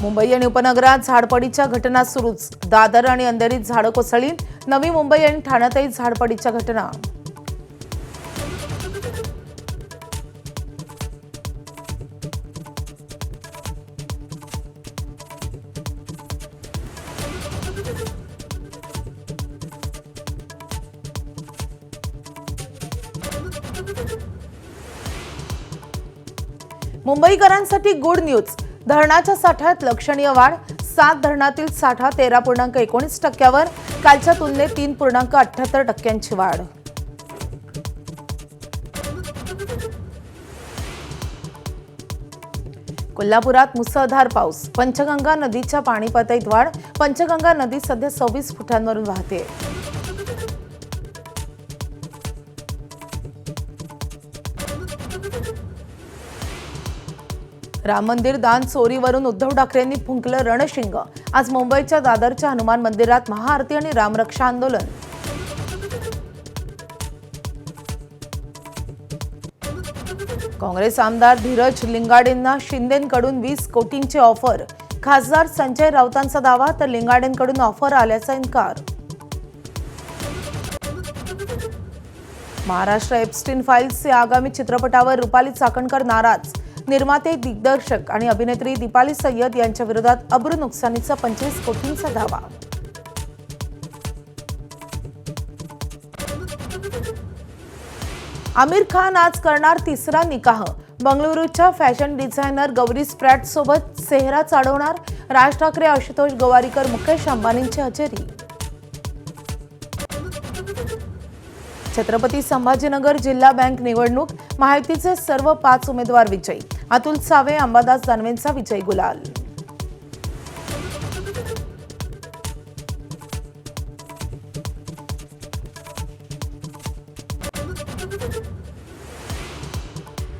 मुंबई आणि उपनगरात झाडपडीच्या घटना सुरूच। दादर आणि अंधेरीत झाडं कोसळली। नवी मुंबई आणि ठाण्यातही झाडपडीच्या घटना। मुंबईकरांसाठी गुड न्यूज। धरणाच्या साठ्यात लक्षणीय वाढ। 7 धरणातील साठा 13.19%वर। कालच्या तुलनेत 3.78% वाढ। कोल्हापुरात मुसळधार पाऊस। पंचगंगा नदीच्या पाणी पातळीत वाढ। पंचगंगा नदी सध्या 26 फुटांवरून वाहते। राम मंदिर दान चोरीवरून उद्धव ठाकरेंनी फुंकलं रणशिंग। आज मुंबईच्या दादरच्या हनुमान मंदिरात महाआरती आणि रामरक्षा आंदोलन। काँग्रेस आमदार धीरज लिंगाडेंना शिंदेंकडून 20 कोटींची ऑफर। खासदार संजय राऊतांचा दावा, तर लिंगाडेंकडून ऑफर आल्याचा इन्कार। महाराष्ट्र एप्स्टीन फाईल्सचे आगामी चित्रपटावर रुपाली चाकणकर नाराज। निर्माते, दिग्दर्शक आणि अभिनेत्री दीपाली सय्यद यांच्या विरोधात अब्रू नुकसानीचा 25 कोटींचा दावा। आमिर खान आज करणार तिसरा निकाह। बंगळुरूच्या फॅशन डिझायनर गौरी स्प्रॅट सोबत सेहरा चाडवणार। राज ठाकरे, आशुतोष गोवारीकर, मुकेश अंबानींची हजेरी। छत्रपती संभाजीनगर जिल्हा बँक निवडणूक। महायुतीचे सर्व 5 उमेदवार विजयी। अतुल सावे, अंबादास दानवेंचा विजयी गुलाल।